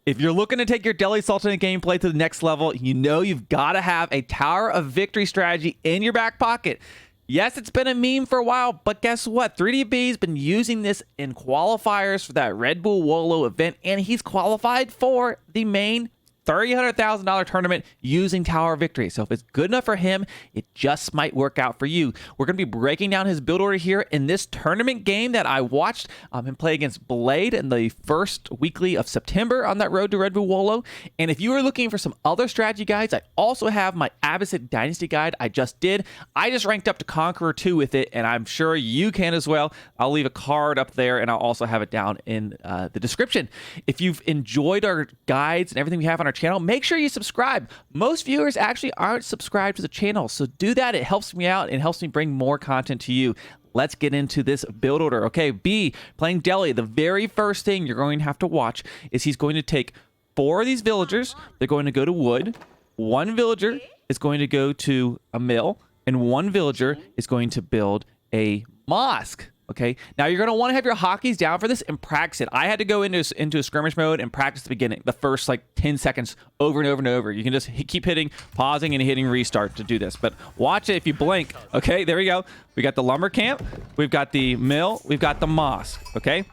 If you're looking to take your Delhi Sultanate gameplay to the next level, you know you've got to have a Tower of Victory strategy in your back pocket. Yes, it's been a meme for a while, but guess what? 3DB's been using this in qualifiers for that Red Bull Wolo event, and he's qualified for the main $300,000 tournament using Tower of Victory. So if it's good enough for him, it just might work out for you. We're going to be breaking down his build order here in this tournament game that I watched him play against Blade in the first weekly of September on that road to Red Bull Wolo. And if you are looking for some other strategy guides, I also have my Abbasid Dynasty guide I just did. I just ranked up to Conqueror 2 with it, and I'm sure you can as well. I'll leave a card up there, and I'll also have it down in the description. If you've enjoyed our guides and everything we have on our channel, make sure you subscribe. Most viewers actually aren't subscribed to the channel, so do that. It helps me out and helps me bring more content to you. Let's get into this build order. Okay, B, playing Delhi, the very first thing you're going to have to watch is he's going to take 4 of these villagers. They're going to go to wood. 1 villager is going to go to a mill, and 1 villager is going to build a mosque. Okay, now you're going to want to have your hotkeys down for this and practice it. I had to go into a skirmish mode and practice the beginning, the first like 10 seconds over and over and over. You can just keep hitting, pausing, and hitting restart to do this. But watch it if you blink. Okay, there we go. We got the lumber camp. We've got the mill. We've got the mosque. Okay.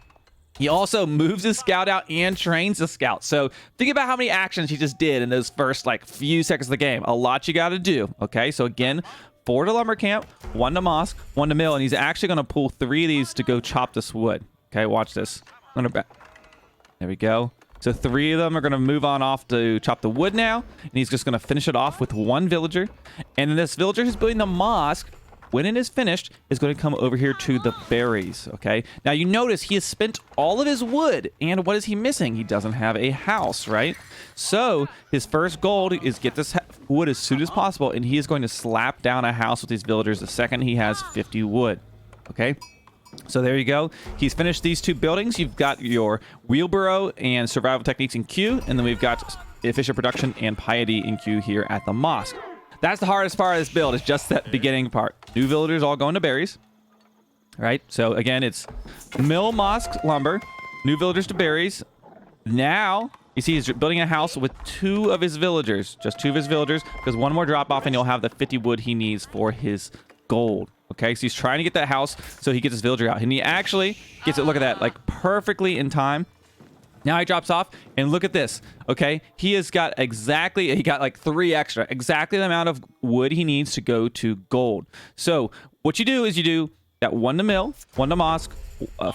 He also moves his scout out and trains the scout. So think about how many actions he just did in those first like few seconds of the game. A lot you got to do. Okay, so again, 4 to lumber camp, 1 to mosque, 1 to mill, and he's actually going to pull 3 of these to go chop this wood. Okay, watch this. There we go. So 3 of them are going to move on off to chop the wood now, and he's just going to finish it off with 1 villager. And then this villager who's building the mosque, when it is finished, is going to come over here to the berries. Okay, now you notice he has spent all of his wood, and what is he missing? He doesn't have a house, right? So his first goal is get this wood as soon as possible, and he is going to slap down a house with these villagers the second he has 50 wood. Okay, so there you go. He's finished these 2 buildings. You've got your wheelbarrow and survival techniques in queue, and then we've got efficient production and piety in queue here at the mosque. That's the hardest part of this build, is just that beginning part. New villagers all going to berries. Right? So again, it's mill, mosque, lumber, new villagers to berries. Now, you see he's building a house with 2 of his villagers. Just 2 of his villagers, because 1 more drop off and he'll have the 50 wood he needs for his gold. Okay, so he's trying to get that house so he gets his villager out. And he actually gets it, look at that, like perfectly in time. Now he drops off, and look at this, okay? He has got he got like 3 extra, exactly the amount of wood he needs to go to gold. So what you do is you do that 1 to mill, 1 to mosque,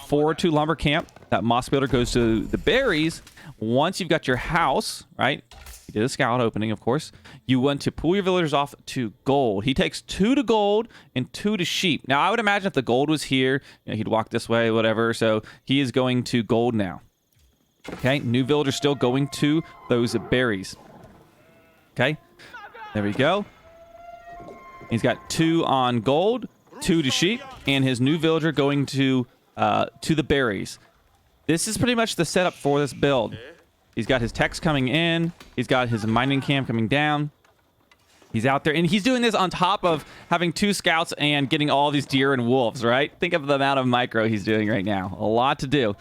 4 to lumber camp. That mosque builder goes to the berries. Once you've got your house, right? You did a scout opening, of course. You want to pull your villagers off to gold. He takes 2 to gold and 2 to sheep. Now, I would imagine if the gold was here, you know, he'd walk this way, whatever. So he is going to gold now. Okay, new villager still going to those berries. Okay, there we go. He's got 2 on gold, 2 to sheep, and his new villager going to the berries. This is pretty much the setup for this build. He's got his techs coming in. He's got his mining camp coming down. He's out there, and he's doing this on top of having 2 scouts and getting all these deer and wolves, right? Think of the amount of micro he's doing right now. A lot to do.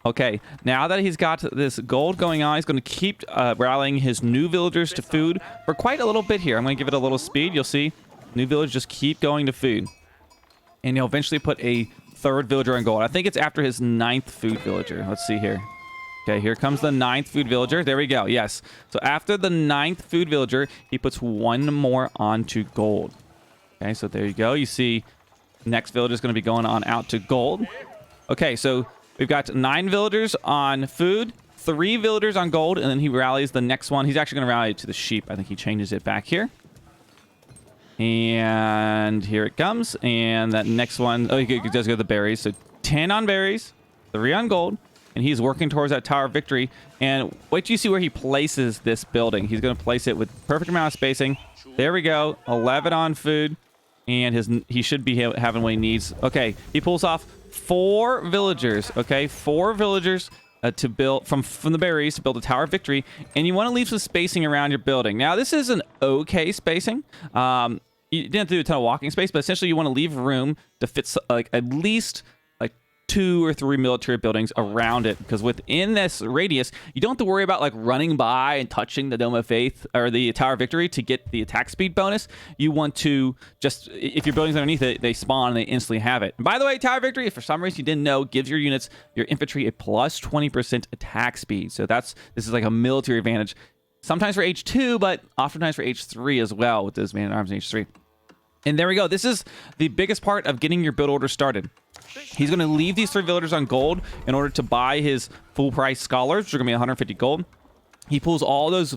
Okay, now that he's got this gold going on, he's going to keep rallying his new villagers to food for quite a little bit here. I'm going to give it a little speed. You'll see new villagers just keep going to food. And he'll eventually put a 3rd villager on gold. I think it's after his 9th food villager. Let's see here. Okay, here comes the 9th food villager. There we go. Yes. So after the 9th food villager, he puts 1 more onto gold. Okay, so there you go. You see next villager is going to be going on out to gold. Okay, so we've got 9 villagers on food, 3 villagers on gold, and then he rallies the next one. He's actually going to rally to the sheep. I think he changes it back here. And here it comes. And that next one, oh, he does go to the berries. So 10 on berries, 3 on gold. And he's working towards that Tower of Victory. And wait till you see where he places this building. He's going to place it with perfect amount of spacing. There we go. 11 on food. And he should be having what he needs. Okay, he pulls off 4 villagers. Okay, 4 villagers to build from the berries to build a Tower of Victory. And you want to leave some spacing around your building. Now, this is an okay spacing. You didn't have to do a ton of walking space, but essentially you want to leave room to fit like at least like 2 or 3 military buildings around it, because within this radius, you don't have to worry about like running by and touching the Dome of Faith or the Tower of Victory to get the attack speed bonus. You want to just, if your buildings underneath it, they spawn and they instantly have it. And by the way, Tower of Victory, if for some reason you didn't know, gives your units, your infantry, a plus 20% attack speed. So this is like a military advantage. Sometimes for H2, but oftentimes for H3 as well with those man-at-arms in H3. And there we go. This is the biggest part of getting your build order started. He's going to leave these 3 villagers on gold in order to buy his full price scholars, which are going to be 150 gold. He pulls all those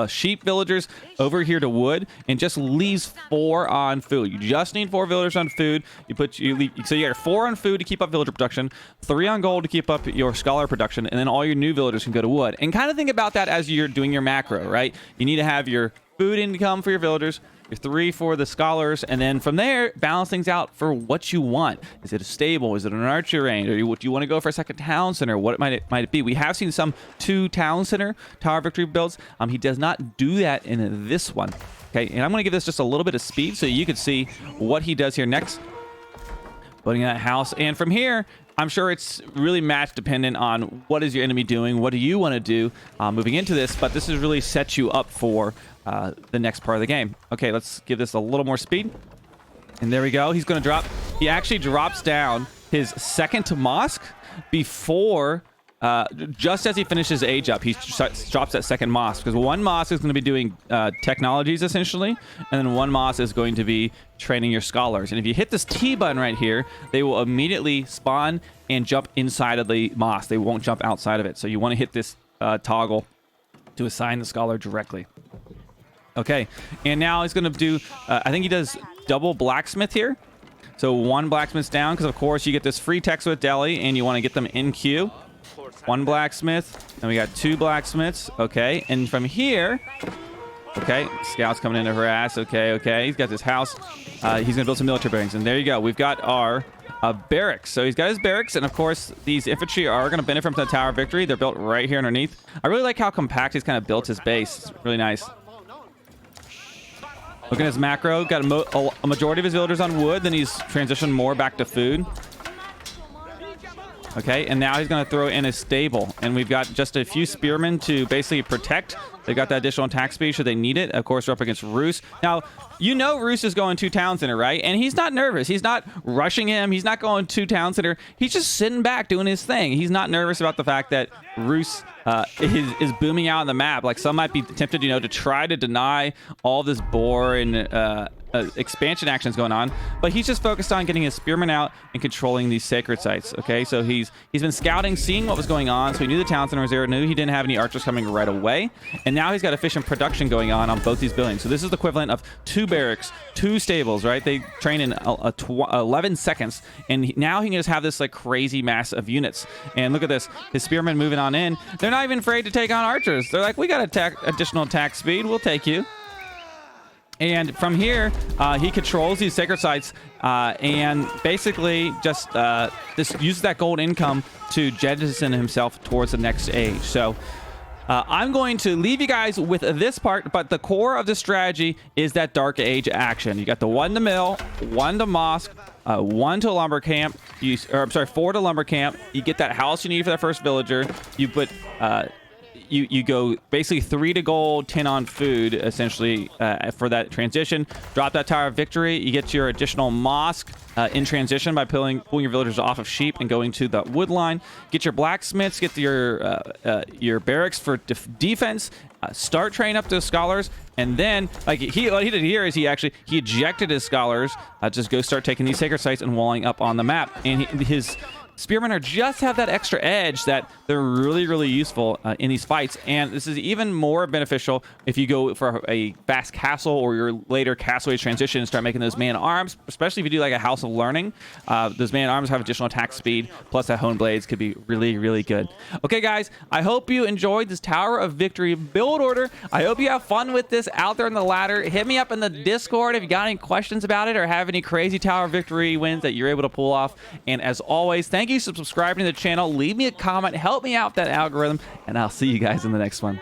sheep villagers over here to wood and just leaves 4 on food. You just need 4 villagers on food. So you got 4 on food to keep up villager production, 3 on gold to keep up your scholar production, and then all your new villagers can go to wood. And kind of think about that as you're doing your macro, right? You need to have your food income for your villagers, your 3 for the scholars, and then from there, balance things out for what you want. Is it a stable? Is it an archer range? Or do you want to go for a second town center? What might it be? We have seen some 2 town center Tower Victory builds. He does not do that in this one. Okay, and I'm going to give this just a little bit of speed so you can see what he does here next. Building that house, and from here, I'm sure it's really match dependent on what is your enemy doing, what do you want to do moving into this, but this has really set you up for the next part of the game. Okay, let's give this a little more speed. And there we go. He's going to drop. He actually drops down his second mosque before, just as he finishes age up, he drops that second mosque, because 1 mosque is going to be doing technologies essentially, and then 1 mosque is going to be training your scholars. And if you hit this T button right here, they will immediately spawn and jump inside of the mosque. They won't jump outside of it. So you want to hit this toggle to assign the scholar directly. Okay, and now he's going to do, I think he does double blacksmith here. So 1 blacksmith's down, because of course you get this free text with Delhi, and you want to get them in queue. 1 blacksmith, and we got 2 blacksmiths. Okay, and from here, okay, scouts coming in to harass. Okay, he's got this house. He's going to build some military buildings, and there you go. We've got our barracks. So he's got his barracks, and of course these infantry are going to benefit from the Tower of Victory. They're built right here underneath. I really like how compact he's kind of built his base. It's really nice. Look at his macro. Got a majority of his villagers on wood. Then he's transitioned more back to food. Okay, and now he's going to throw in a stable. And we've got just a few spearmen to basically protect. They've got that additional attack speed should they need it. Of course, we're up against Roos. Now, you know Roos is going to town center, right? And he's not nervous. He's not rushing him. He's not going to town center. He's just sitting back doing his thing. He's not nervous about the fact that Roos is booming out on the map. Like, some might be tempted, to try to deny all this boar and expansion actions going on, but he's just focused on getting his spearmen out and controlling these sacred sites. Okay, so he's been scouting, seeing what was going on, so he knew the town center was there, knew he didn't have any archers coming right away, and now he's got efficient production going on both these buildings. So this is the equivalent of 2 barracks, 2 stables, right? They train in 11 seconds, and now he can just have this like crazy mass of units. And look at this, his spearmen moving on in. They're not even afraid to take on archers. They're like, we got additional attack speed, we'll take you. And from here, he controls these sacred sites and basically just uses that gold income to jettison himself towards the next age. So I'm going to leave you guys with this part, but the core of the strategy is that Dark Age action. You got the 1 to mill, 1 to mosque, 1 to lumber camp. 4 to lumber camp. You get that house you need for that first villager. You put... You go basically 3 to gold, 10 on food, essentially, for that transition. Drop that Tower of Victory. You get your additional mosque in transition by pulling your villagers off of sheep and going to the wood line. Get your blacksmiths. Get your barracks for defense. Start training up those scholars, and then what he did here is he ejected his scholars. Just go start taking these sacred sites and walling up on the map. And his spearmen are just have that extra edge that they're really, really useful in these fights. And this is even more beneficial if you go for a fast castle or your later castle age transition and start making those man-at-arms, especially if you do like a House of Learning. Those man-at-arms have additional attack speed, plus that honed blades could be really, really good. Okay, guys, I hope you enjoyed this Tower of Victory build order. I hope you have fun with this out there in the ladder. Hit me up in the Discord if you got any questions about it or have any crazy Tower of Victory wins that you're able to pull off. And as always, thank you for subscribing to the channel. Leave me a comment, help me out with that algorithm, and I'll see you guys in the next one.